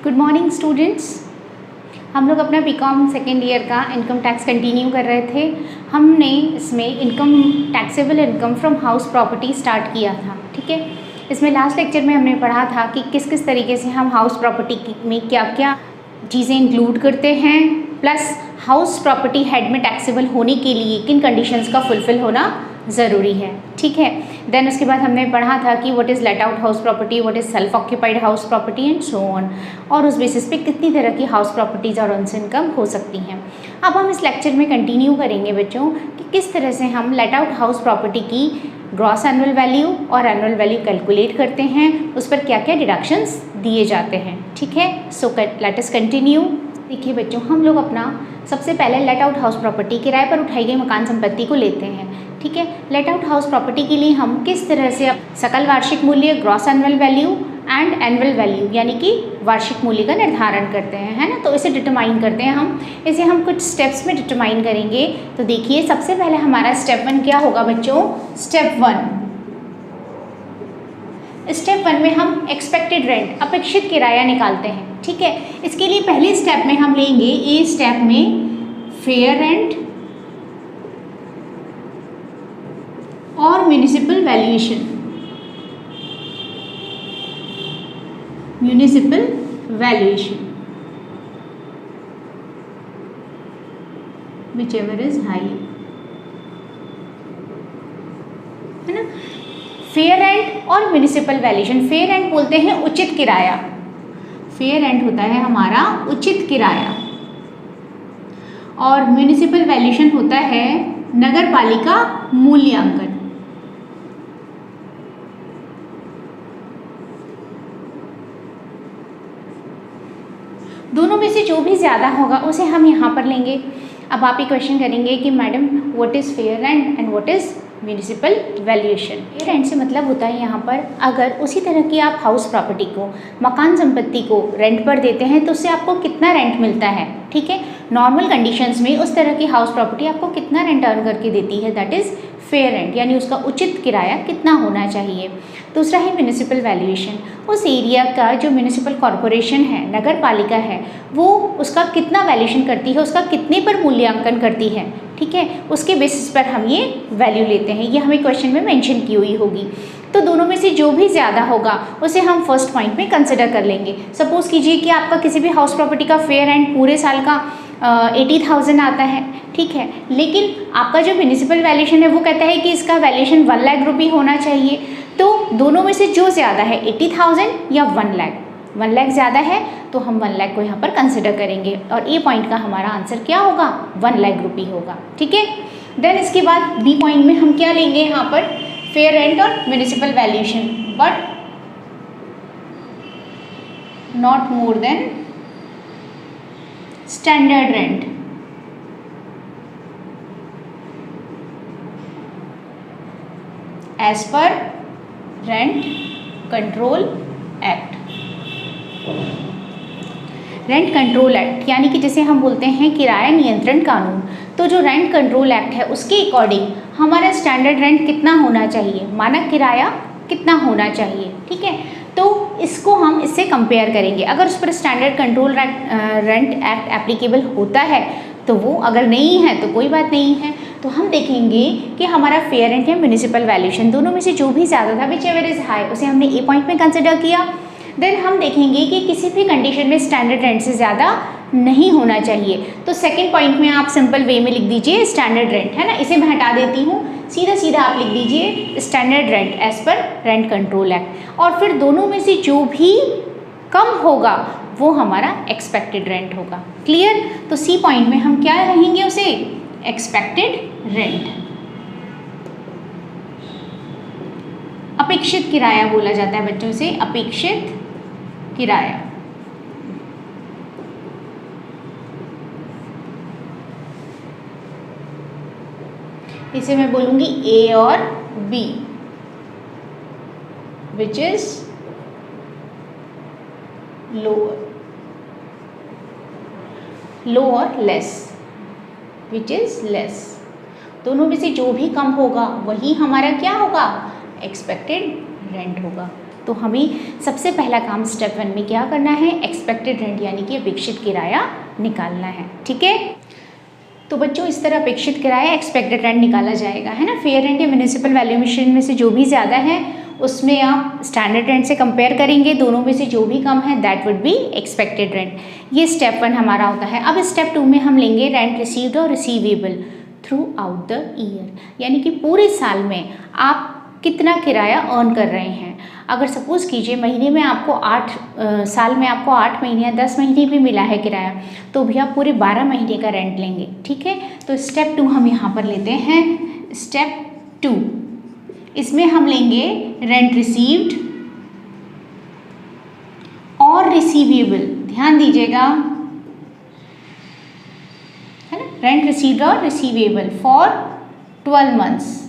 Good morning students. हम लोग अपना बीकॉम सेकेंड ईयर का इनकम टैक्स कंटिन्यू कर रहे थे। हमने इसमें income taxable income from house property start किया था, ठीक है। इसमें लास्ट लेक्चर में हमने पढ़ा था कि किस किस तरीके से हम हाउस प्रॉपर्टी में क्या क्या चीज़ें इंक्लूड करते हैं, प्लस हाउस प्रॉपर्टी हेड में टैक्सेबल होने के लिए किन कंडीशंस का फुलफिल होना ज़रूरी है, ठीक है। देन उसके बाद हमने पढ़ा था कि what is let out house property, what is self occupied house property and so on, और उस बेसिस पे कितनी तरह की हाउस प्रॉपर्टीज़ और उनसे इनकम हो सकती हैं। अब हम इस लेक्चर में कंटिन्यू करेंगे बच्चों कि किस तरह से हम लेट आउट हाउस प्रॉपर्टी की ग्रॉस एनुअल वैल्यू और एनुअल वैल्यू कैलकुलेट करते हैं, उस पर क्या क्या डिडक्शंस दिए जाते हैं, ठीक है। So let us continue. देखिए बच्चों, हम लोग अपना सबसे पहले लेट आउट हाउस प्रॉपर्टी किराए पर उठाई गई मकान संपत्ति को लेते हैं, ठीक है। लेट आउट हाउस प्रॉपर्टी के लिए हम किस तरह से सकल वार्षिक मूल्य, gross annual value and annual value यानी कि वार्षिक मूल्य का निर्धारण करते हैं, है ना। तो इसे डिटरमाइन करते हैं हम, इसे हम कुछ स्टेप्स में डिटरमाइन करेंगे। तो देखिए सबसे पहले हमारा स्टेप 1 क्या होगा बच्चों। स्टेप 1 में हम एक्सपेक्टेड रेंट, अपेक्षित किराया निकालते हैं, ठीक है। इसके लिए पहले स्टेप में हम लेंगे ए स्टेप में फेयर रेंट और municipal valuation, whichever is high, है ना। फेयर रेंट और म्यूनिसिपल वैल्यूएशन, फेयर रेंट बोलते हैं उचित किराया, फेयर रेंट होता है हमारा उचित किराया, और म्यूनिसिपल वैल्यूएशन होता है नगर पालिका मूल्यांकन। दोनों में से जो भी ज़्यादा होगा उसे हम यहाँ पर लेंगे। अब आप ये क्वेश्चन करेंगे कि madam what is fair rent and what is municipal valuation. Fair rent से मतलब होता है यहाँ पर अगर उसी तरह की आप हाउस प्रॉपर्टी को, मकान संपत्ति को रेंट पर देते हैं तो उससे आपको कितना रेंट मिलता है, ठीक है। नॉर्मल कंडीशंस में उस तरह की हाउस प्रॉपर्टी आपको कितना रेंट अर्न करके देती है, दैट इज़ फेयर रेंट, यानी उसका उचित किराया कितना होना चाहिए। दूसरा है म्यूनिसिपल वैल्यूएशन, उस एरिया का जो म्यूनिसिपल कॉरपोरेशन है, नगर पालिका है, वो उसका कितना वैल्यूएशन करती है, उसका कितने पर मूल्यांकन करती है, ठीक है। उसके बेसिस पर हम ये वैल्यू लेते हैं, ये हमें क्वेश्चन में मेंशन की हुई होगी। तो दोनों में से जो भी ज़्यादा होगा उसे हम फर्स्ट पॉइंट में कंसिडर कर लेंगे। सपोज़ कीजिए कि आपका किसी भी हाउस प्रॉपर्टी का फेयर रेंट पूरे साल का 80,000 आता है, ठीक है, लेकिन आपका जो म्यूनिसिपल वैल्यूएशन है वो कहता है कि इसका वैल्यूएशन 1 लाख रुपये होना चाहिए। तो दोनों में से जो ज़्यादा है 80,000 या 1 लाख, 1 लाख ज़्यादा है तो हम 1 लाख को यहाँ पर कंसिडर करेंगे, और ए पॉइंट का हमारा आंसर क्या होगा, 1 लाख रुपये होगा, ठीक है। देन इसके बाद बी पॉइंट में हम क्या लेंगे यहाँ पर, फेयर रेंट और municipal valuation, but not more than standard rent, as per rent control act. Rent control act यानी कि जिसे हम बोलते हैं किराया नियंत्रण कानून। तो जो रेंट कंट्रोल एक्ट है उसके अकॉर्डिंग हमारा स्टैंडर्ड रेंट कितना होना चाहिए, मानक किराया कितना होना चाहिए, ठीक है। तो इसको हम इससे कंपेयर करेंगे। अगर उस पर standard control rent act applicable होता है तो वो, अगर नहीं है तो कोई बात नहीं है। तो हम देखेंगे कि हमारा फेयर रेंट या म्यूनिसिपल वैल्यूएशन दोनों में से जो भी ज़्यादा था, विच एवर इज़ हाई, उसे हमने ए पॉइंट में कंसिडर किया। देन हम देखेंगे कि किसी भी कंडीशन में स्टैंडर्ड रेंट से ज़्यादा नहीं होना चाहिए। तो सेकंड पॉइंट में आप सिंपल वे में लिख दीजिए स्टैंडर्ड रेंट, है ना। इसे मैं हटा देती हूँ, सीधा सीधा आप लिख दीजिए standard rent as per rent control act, और फिर दोनों में से जो भी कम होगा वो हमारा एक्सपेक्टेड रेंट होगा। क्लियर। तो सी पॉइंट में हम क्या रहेंगे, उसे एक्सपेक्टेड रेंट, अपेक्षित किराया बोला जाता है बच्चों से, अपेक्षित किराया। इसे मैं बोलूंगी ए और बी, विच इज लोअर, लो और लेस, विच इज लेस। दोनों में से जो भी कम होगा वही हमारा क्या होगा, एक्सपेक्टेड रेंट होगा। तो हमें सबसे पहला काम स्टेप 1 में क्या करना है, एक्सपेक्टेड रेंट यानी कि अपेक्षित किराया निकालना है। ठीक है, तो बच्चों इस तरह अपेक्षित किराया एक्सपेक्टेड रेंट निकाला जाएगा, है ना। फेयर रेंट या म्यूनिसिपल वैल्यूएशन में से जो भी ज़्यादा है उसमें आप स्टैंडर्ड रेंट से कंपेयर करेंगे, दोनों में से जो भी कम है that would be expected rent. ये स्टेप 1 हमारा होता है। अब स्टेप 2 में हम लेंगे रेंट रिसीव्ड और receivable through out the year, यानी कि पूरे साल में आप कितना किराया अर्न कर रहे हैं। अगर सपोज़ कीजिए महीने में आपको साल में आपको 8 महीने या 10 महीने भी मिला है किराया, तो भी आप पूरे 12 महीने का रेंट लेंगे। ठीक है, तो स्टेप 2 हम यहाँ पर लेते हैं। स्टेप 2 इसमें हम लेंगे रेंट रिसीव्ड और रिसीवेबल, ध्यान दीजिएगा, है ना, रेंट रिसीव्ड और रिसीवेबल फॉर 12 मंथ्स,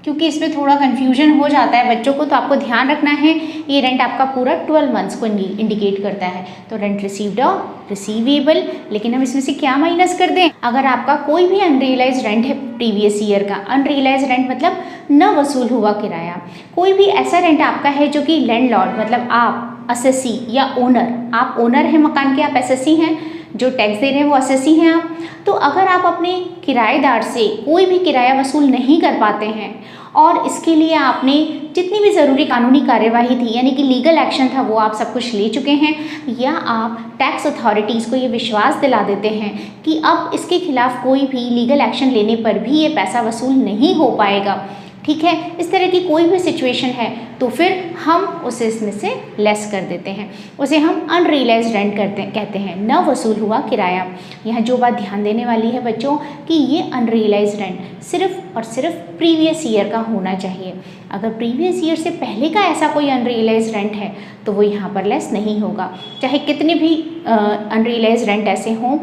क्योंकि इसमें थोड़ा कन्फ्यूजन हो जाता है बच्चों को, तो आपको ध्यान रखना है ये रेंट आपका पूरा 12 मंथ्स को इंडिकेट करता है। तो रेंट रिसीव्ड और रिसीवेबल, लेकिन हम इसमें से क्या माइनस कर दें। अगर आपका कोई भी अनरियलाइज रेंट है प्रीवियस ईयर का, अनरियलाइज रेंट मतलब न वसूल हुआ किराया, कोई भी ऐसा रेंट आपका है जो कि लैंडलॉर्ड मतलब आप असेसी या ओनर, आप ओनर हैं मकान के, आप एसएससी हैं, जो टैक्स दे रहे हैं वो असेसी हैं आप, तो अगर आप अपने किराएदार से कोई भी किराया वसूल नहीं कर पाते हैं और इसके लिए आपने जितनी भी ज़रूरी कानूनी कार्यवाही थी यानी कि लीगल एक्शन था वो आप सब कुछ ले चुके हैं, या आप टैक्स अथॉरिटीज़ को ये विश्वास दिला देते हैं कि अब इसके खिलाफ कोई भी लीगल एक्शन लेने पर भी ये पैसा वसूल नहीं हो पाएगा, ठीक है, इस तरह की कोई भी सिचुएशन है, तो फिर हम उसे इसमें से लेस कर देते हैं, उसे हम अनरियलाइज्ड रेंट कहते हैं, न वसूल हुआ किराया। यहाँ जो बात ध्यान देने वाली है बच्चों कि ये अनरियलाइज्ड रेंट सिर्फ और सिर्फ प्रीवियस ईयर का होना चाहिए। अगर प्रीवियस ईयर से पहले का ऐसा कोई अनरियलाइज्ड रेंट है तो वो यहाँ पर लेस नहीं होगा, चाहे कितने भी अनरियलाइज्ड रेंट ऐसे हों,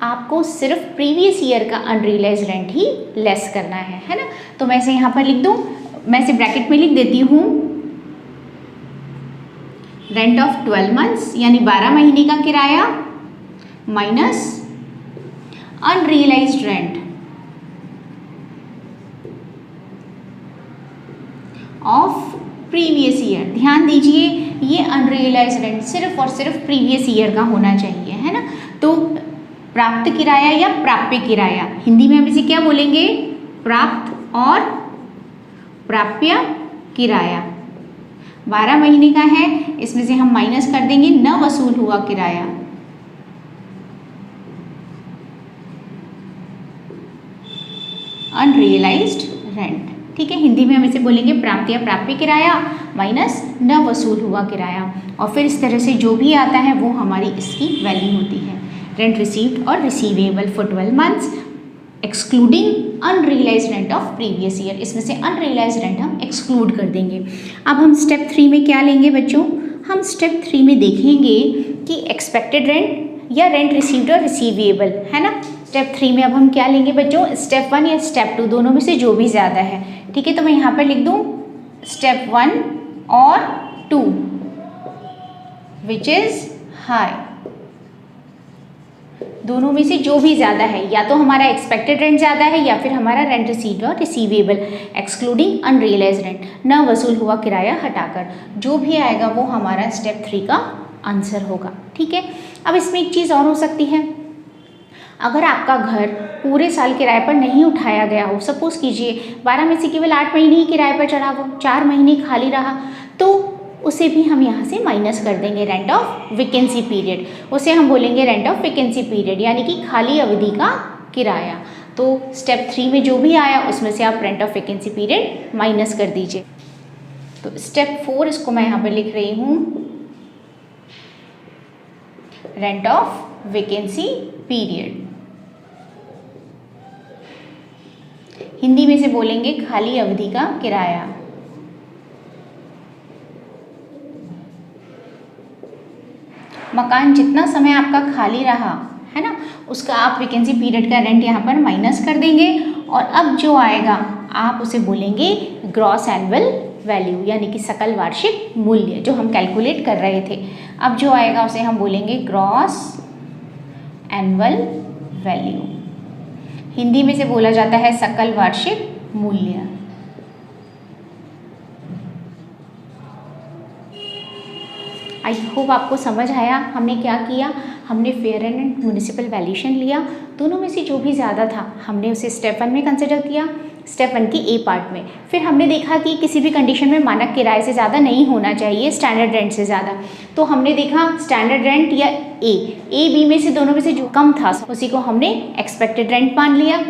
आपको सिर्फ प्रीवियस ईयर का अनरियलाइज्ड रेंट ही लेस करना है ना। तो मैं इसे यहाँ पर लिख दूँ, मैं इसे ब्रैकेट में लिख देती हूँ, रेंट ऑफ 12 मंथ्स यानी 12 महीने का किराया minus unrealised rent of previous year. ध्यान दीजिए ये अनरियलाइज्ड रेंट सिर्फ और सिर्फ प्रीवियस ईयर का होना चाहिए, है ना। तो प्राप्त किराया या प्राप्य किराया, हिंदी में हम इसे क्या बोलेंगे, प्राप्त और प्राप्य किराया, 12 महीने का है, इसमें से हम माइनस कर देंगे न वसूल हुआ किराया, अनरियलाइज्ड रेंट। ठीक है, हिंदी में हम इसे बोलेंगे प्राप्त या प्राप्य किराया माइनस न वसूल हुआ किराया, और फिर इस तरह से जो भी आता है वो हमारी इसकी वैल्यू होती है। रेंट रिसीव्ड और receivable for 12 months excluding unrealised rent of previous year, इसमें से अनरियलाइज्ड रेंट हम एक्सक्लूड कर देंगे। अब हम स्टेप 3 में क्या लेंगे बच्चों, हम स्टेप 3 में देखेंगे कि एक्सपेक्टेड रेंट या रेंट रिसीव्ड और रिसीवेबल, है ना। स्टेप 3 में अब हम क्या लेंगे बच्चों, स्टेप 1 या स्टेप 2, दोनों में से जो भी ज़्यादा है। ठीक है, तो मैं यहाँ पर लिख दूँ स्टेप 1 और 2 विच इज़ हाई, दोनों में से जो भी ज़्यादा है, या तो हमारा एक्सपेक्टेड रेंट ज़्यादा है या फिर हमारा रेंट रिसीव्ड और रिसीवेबल एक्सक्लूडिंग अनरियलाइज्ड रेंट, न वसूल हुआ किराया हटाकर, जो भी आएगा वो हमारा स्टेप 3 का आंसर होगा। ठीक है, अब इसमें एक चीज़ और हो सकती है, अगर आपका घर पूरे साल किराए पर नहीं उठाया गया हो, सपोज़ कीजिए 12 में से केवल 8 महीने ही किराए पर चढ़ा हो, 4 महीने खाली रहा, तो उसे भी हम यहाँ से माइनस कर देंगे रेंट ऑफ वैकेंसी पीरियड, उसे हम बोलेंगे रेंट ऑफ वैकेंसी पीरियड यानी कि खाली अवधि का किराया। तो स्टेप 3 में जो भी आया उसमें से आप rent of vacancy period minus कर दीजिए। तो स्टेप 4 इसको मैं यहाँ पर लिख रही हूँ, rent of vacancy period, Hindi में से बोलेंगे खाली अवधि का किराया। मकान जितना समय आपका खाली रहा है ना, उसका आप वैकेंसी पीरियड का रेंट यहाँ पर माइनस कर देंगे, और अब जो आएगा आप उसे बोलेंगे ग्रॉस एनुअल वैल्यू यानी कि सकल वार्षिक मूल्य, जो हम कैलकुलेट कर रहे थे। अब जो आएगा उसे हम बोलेंगे ग्रॉस एनुअल वैल्यू, हिंदी में से बोला जाता है सकल वार्षिक मूल्य। आई होप आपको समझ आया हमने क्या किया। हमने फेयर एंड म्युनिसिपल वैल्यूएशन लिया, दोनों में से जो भी ज़्यादा था हमने उसे स्टेप 1 में कंसिडर किया, स्टेप 1 की ए पार्ट में। फिर हमने देखा कि किसी भी कंडीशन में मानक किराए से ज़्यादा नहीं होना चाहिए स्टैंडर्ड रेंट से ज़्यादा, तो हमने देखा स्टैंडर्ड रेंट या ए बी में से दोनों में से जो कम था उसी को हमने एक्सपेक्टेड रेंट मान लिया।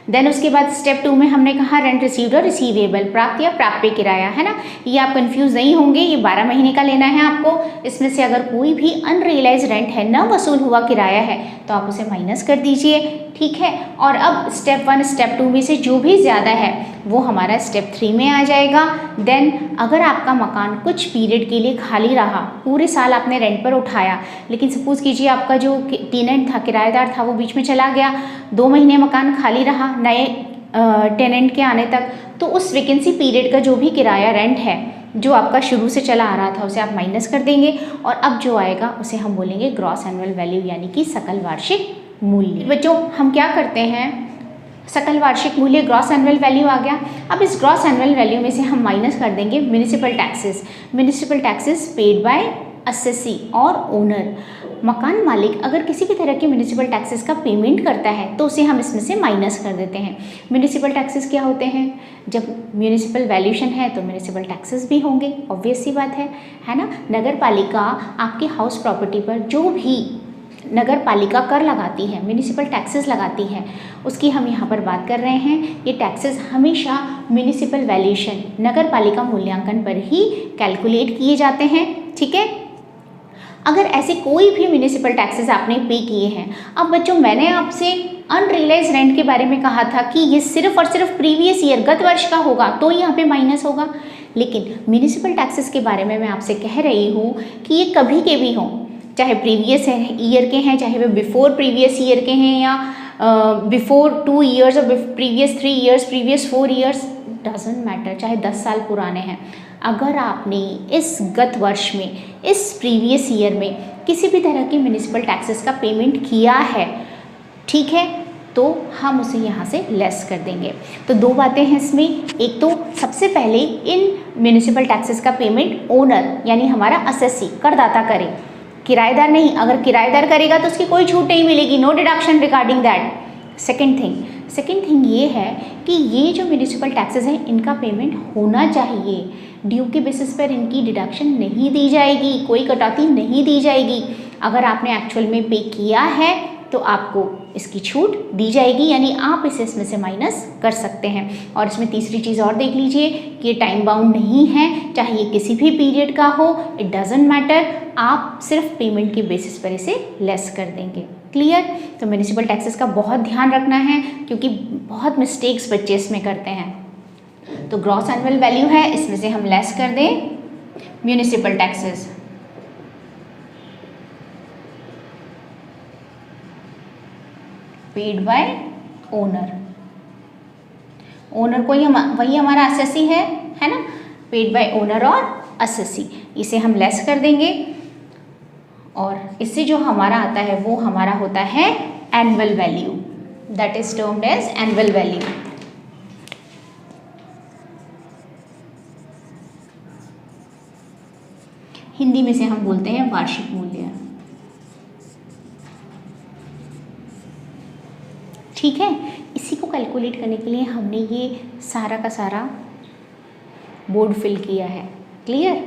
देन उसके बाद स्टेप 2 में हमने कहा रेंट रिसीव्ड और रिसीवेबल, प्राप्त या प्राप्य किराया, है ना। ये आप कंफ्यूज नहीं होंगे, ये 12 महीने का लेना है आपको। इसमें से अगर कोई भी अनरियलाइज रेंट है, न वसूल हुआ किराया है, तो आप उसे माइनस कर दीजिए, ठीक है। और अब स्टेप 1 स्टेप 2 में से जो भी ज़्यादा है वो हमारा स्टेप 3 में आ जाएगा। देन अगर आपका मकान कुछ पीरियड के लिए खाली रहा, पूरे साल आपने रेंट पर उठाया, लेकिन सपोज़ कीजिए आपका जो टेनेंट था, किराएदार था, वो बीच में चला गया, 2 महीने मकान खाली रहा नए टेनेंट के आने तक, तो उस वैकेंसी पीरियड का जो भी किराया रेंट है जो आपका शुरू से चला आ रहा था उसे आप माइनस कर देंगे, और अब जो आएगा उसे हम बोलेंगे ग्रॉस एनुअल वैल्यू, यानी कि सकल वार्षिक मूल्य। बच्चों हम क्या करते हैं, सकल वार्षिक मूल्य ग्रॉस एनुअल वैल्यू आ गया। अब इस ग्रॉस एनुअल वैल्यू में से हम माइनस कर देंगे municipal taxes. Municipal taxes paid by assessee और ओनर। मकान मालिक अगर किसी भी तरह के म्युनिसिपल टैक्सेस का पेमेंट करता है तो उसे हम इसमें से माइनस कर देते हैं। म्युनिसिपल टैक्सेस क्या होते हैं, जब म्युनिसिपल वैल्यूएशन है तो म्युनिसिपल टैक्सेस भी होंगे, ऑब्वियस सी बात है ना। नगर पालिका आपकी हाउस प्रॉपर्टी पर जो भी नगर पालिका कर लगाती है, म्युनिसिपल टैक्सेस लगाती है, उसकी हम यहाँ पर बात कर रहे हैं। ये टैक्सेस हमेशा म्युनिसिपल वैल्यूएशन, नगर पालिका मूल्यांकन पर ही कैलकुलेट किए जाते हैं, ठीक है। अगर ऐसे कोई भी म्युनिसिपल टैक्सेस आपने पे किए हैं, अब बच्चों मैंने आपसे अनरियलाइज रेंट के बारे में कहा था कि ये सिर्फ और सिर्फ प्रीवियस ईयर, गत वर्ष का होगा, तो यहाँ पे माइनस होगा। लेकिन म्युनिसिपल टैक्सेस के बारे में मैं आपसे कह रही हूँ कि ये कभी के भी हों, चाहे प्रीवियस ईयर के हैं, चाहे वे बिफोर प्रीवियस ईयर के हैं, या बिफोर 2 ईयर्स और previous 3 years, previous 4 years, doesn't matter, चाहे 10 साल पुराने हैं। अगर आपने इस गत वर्ष में, इस प्रीवियस ईयर में किसी भी तरह की म्युनिसिपल टैक्सेस का पेमेंट किया है, ठीक है, तो हम उसे यहाँ से लेस कर देंगे। तो 2 बातें हैं इसमें। एक तो सबसे पहले इन म्युनिसिपल टैक्सेस का पेमेंट ओनर यानी हमारा असेसी, करदाता करे, किराएदार नहीं। अगर किराएदार करेगा तो उसकी कोई छूट नहीं मिलेगी, no deduction regarding that. Second thing ये है कि ये जो म्युनिसिपल टैक्सेस हैं इनका पेमेंट होना चाहिए, ड्यू के बेसिस पर इनकी डिडक्शन नहीं दी जाएगी, कोई कटौती नहीं दी जाएगी। अगर आपने एक्चुअल में पे किया है तो आपको इसकी छूट दी जाएगी, यानी आप इसे इसमें से माइनस कर सकते हैं। और इसमें तीसरी चीज़ और देख लीजिए कि ये टाइम बाउंड नहीं है, चाहे ये किसी भी पीरियड का हो, इट डजेंट मैटर, आप सिर्फ पेमेंट के बेसिस पर इसे लेस कर देंगे। क्लियर। तो म्युनिसिपल टैक्सेस का बहुत ध्यान रखना है क्योंकि बहुत मिस्टेक्स बच्चे इसमें करते हैं। तो ग्रॉस एनुअल वैल्यू है, इसमें से हम लेस कर दें municipal taxes. Paid by owner, owner कोई वही हमारा असेसी है ना, पेड बाय ओनर और असेसी, इसे हम लेस कर देंगे। और इससे जो हमारा आता है वो हमारा होता है annual value, that is termed as annual value. Hindi में से हम बोलते हैं वार्षिक मूल्य। ठीक है, इसी को कैलकुलेट करने के लिए हमने ये सारा का सारा बोर्ड फिल किया है। क्लियर।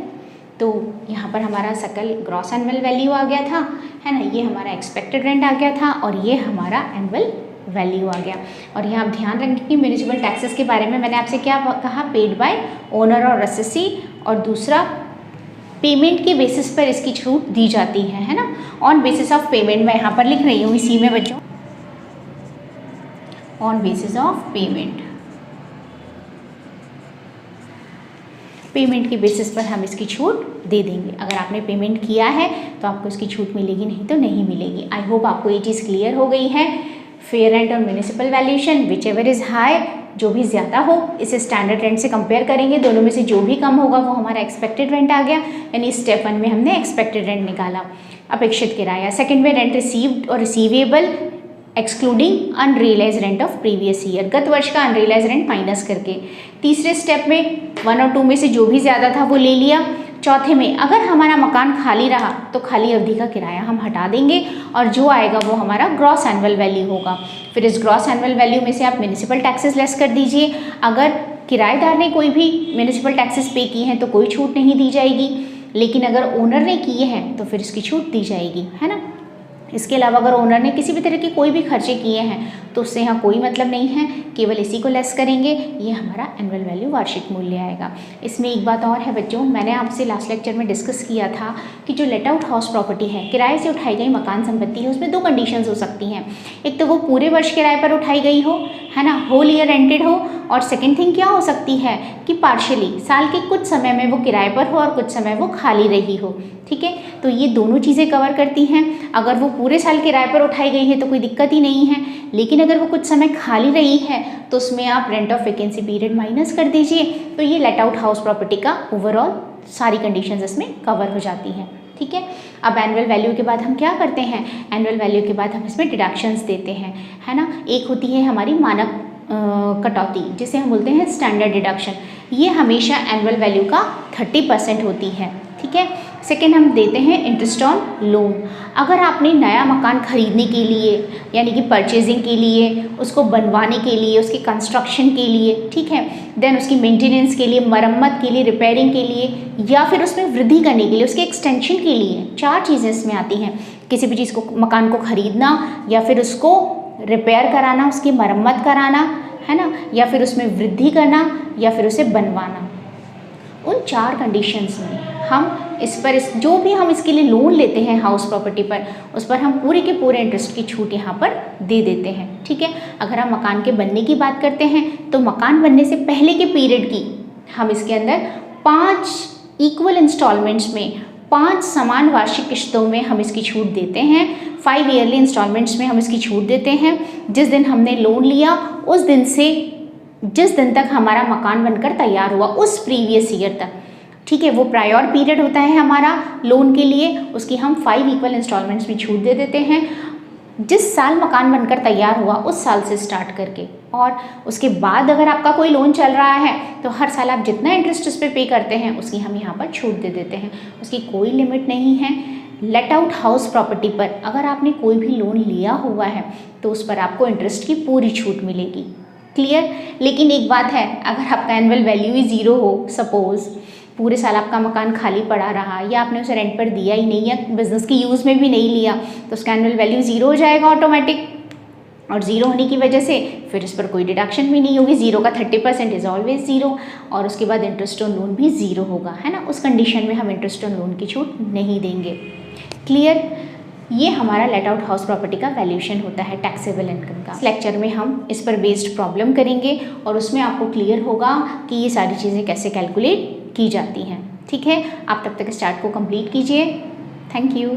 तो यहाँ पर हमारा सकल ग्रॉस एनुअल वैल्यू आ गया था, है ना, ये हमारा एक्सपेक्टेड रेंट आ गया था और ये हमारा एनुअल वैल्यू आ गया। और यहाँ आप ध्यान रखें कि म्युनिसिपल टैक्सेस के बारे में मैंने आपसे क्या कहा, पेड बाय ओनर और असेसी, और दूसरा पेमेंट के बेसिस पर इसकी छूट दी जाती है ना, ऑन बेसिस ऑफ पेमेंट। मैं यहाँ पर लिख रही हूँ इसी में बच्चों, on basis of payment, payment के बेसिस पर हम इसकी छूट दे देंगे। अगर आपने पेमेंट किया है तो आपको इसकी छूट मिलेगी, नहीं तो नहीं मिलेगी। आई होप आपको ये चीज़ क्लियर हो गई है। फेयर रेंट और municipal valuation, which ever is high, जो भी ज़्यादा हो इसे स्टैंडर्ड रेंट से कंपेयर करेंगे, दोनों में से जो भी कम होगा वो हमारा एक्सपेक्टेड रेंट आ गया, यानी स्टेप 1 में हमने एक्सपेक्टेड रेंट निकाला। अपेक्षित किराया, सेकेंड में रेंट रिसीव्ड और receivable excluding unrealise rent of previous year, गत वर्ष का अनरियलाइज रेंट माइनस करके। तीसरे स्टेप में 1 और 2 में से जो भी ज़्यादा था वो ले लिया। चौथे में अगर हमारा मकान खाली रहा तो खाली अवधि का किराया हम हटा देंगे और जो आएगा वो हमारा ग्रॉस एनुअल वैल्यू होगा। फिर इस ग्रॉस एनुअल वैल्यू में से आप म्युनिसिपल टैक्सेस लेस कर दीजिए। अगर किराएदार ने कोई भी म्युनिसिपल टैक्सेस पे किए हैं तो कोई छूट नहीं दी जाएगी, लेकिन अगर ओनर ने किए हैं तो फिर इसकी छूट दी जाएगी, है ना। इसके अलावा अगर ओनर ने किसी भी तरह के कोई भी खर्चे किए हैं तो उससे यहाँ कोई मतलब नहीं है, केवल इसी को लेस करेंगे, ये हमारा एनुअल वैल्यू वार्षिक मूल्य आएगा। इसमें एक बात और है बच्चों, मैंने आपसे लास्ट लेक्चर में डिस्कस किया था कि जो लेट आउट हाउस प्रॉपर्टी है, किराए से उठाई गई मकान संपत्ति है, उसमें दो कंडीशंस हो सकती हैं। एक तो वो पूरे वर्ष किराए पर उठाई गई हो, है ना, होल ईयर रेंटेड हो, और सेकेंड थिंग क्या हो सकती है कि पार्शियली साल के कुछ समय में वो किराए पर हो और कुछ समय वो खाली रही हो। ठीक है, तो ये दोनों चीज़ें कवर करती हैं। अगर वो पूरे साल किराए पर उठाई गई है तो कोई दिक्कत ही नहीं है, लेकिन अगर वो कुछ समय खाली रही है तो उसमें आप rent of vacancy period minus कर दीजिए, तो ये लेट आउट हाउस प्रॉपर्टी का ओवरऑल सारी कंडीशंस इसमें कवर हो जाती हैं। ठीक है, अब एनुअल वैल्यू के बाद हम क्या करते हैं, एनुअल वैल्यू के बाद हम इसमें डिडक्शंस देते हैं, है ना। एक होती है हमारी मानक कटौती, जिसे हम बोलते हैं स्टैंडर्ड डिडक्शन, ये हमेशा एनुअल वैल्यू का 30% होती है। ठीक है, सेकेंड हम देते हैं इंटरेस्ट ऑन लोन। अगर आपने नया मकान खरीदने के लिए, यानी कि परचेजिंग के लिए, उसको बनवाने के लिए, उसके कंस्ट्रक्शन के लिए, ठीक है, देन उसकी मेंटेनेंस के लिए, मरम्मत के लिए, रिपेयरिंग के लिए, या फिर उसमें वृद्धि करने के लिए, उसके एक्सटेंशन के लिए, 4 चीज़ें इसमें आती हैं। किसी भी चीज़ को, मकान को खरीदना, या फिर उसको रिपेयर कराना, उसकी मरम्मत कराना, है ना, या फिर उसमें वृद्धि करना, या फिर उसे बनवाना। उन 4 कंडीशंस में हम जो भी हम इसके लिए लोन लेते हैं हाउस प्रॉपर्टी पर, उस पर हम पूरे के पूरे इंटरेस्ट की छूट यहाँ पर दे देते हैं। ठीक है, अगर हम मकान के बनने की बात करते हैं तो मकान बनने से पहले के पीरियड की हम इसके अंदर 5 इक्वल इंस्टॉलमेंट्स में, 5 समान वार्षिक किश्तों में हम इसकी छूट देते हैं। 5 ईयरली इंस्टॉलमेंट्स में हम इसकी छूट देते हैं। जिस दिन हमने लोन लिया उस दिन से जिस दिन तक हमारा मकान बनकर तैयार हुआ उस प्रीवियस ईयर तक, ठीक है, वो प्रायर पीरियड होता है हमारा लोन के लिए, उसकी हम 5 इक्वल इंस्टॉलमेंट्स में छूट दे देते हैं। जिस साल मकान बनकर तैयार हुआ उस साल से स्टार्ट करके, और उसके बाद अगर आपका कोई लोन चल रहा है तो हर साल आप जितना इंटरेस्ट उस पर पे करते हैं उसकी हम यहाँ पर छूट दे देते हैं। उसकी कोई लिमिट नहीं है। लेट आउट हाउस प्रॉपर्टी पर अगर आपने कोई भी लोन लिया हुआ है तो उस पर आपको इंटरेस्ट की पूरी छूट मिलेगी। क्लियर। लेकिन एक बात है, अगर आपका एनुअल वैल्यू ही 0 हो, सपोज पूरे साल आपका मकान खाली पड़ा रहा, या आपने उसे रेंट पर दिया ही नहीं, या बिजनेस की यूज़ में भी नहीं लिया, तो उसका एनुअल वैल्यू 0 हो जाएगा ऑटोमेटिक। और 0 होने की वजह से फिर इस पर कोई डिडक्शन भी नहीं होगी। 0 का 30% इज़ ऑलवेज 0, और उसके बाद इंटरेस्ट ऑन लोन भी 0 होगा, है ना। उस कंडीशन में हम इंटरेस्ट ऑन लोन की छूट नहीं देंगे। क्लियर। ये हमारा लेट आउट हाउस प्रॉपर्टी का वैल्यूएशन होता है टैक्सेबल इनकम का। इस लेक्चर में हम इस पर बेस्ड प्रॉब्लम करेंगे और उसमें आपको क्लियर होगा कि ये सारी चीज़ें कैसे कैलकुलेट की जाती हैं। ठीक है, आप तब तक इस चार्ट को कंप्लीट कीजिए। Thank you.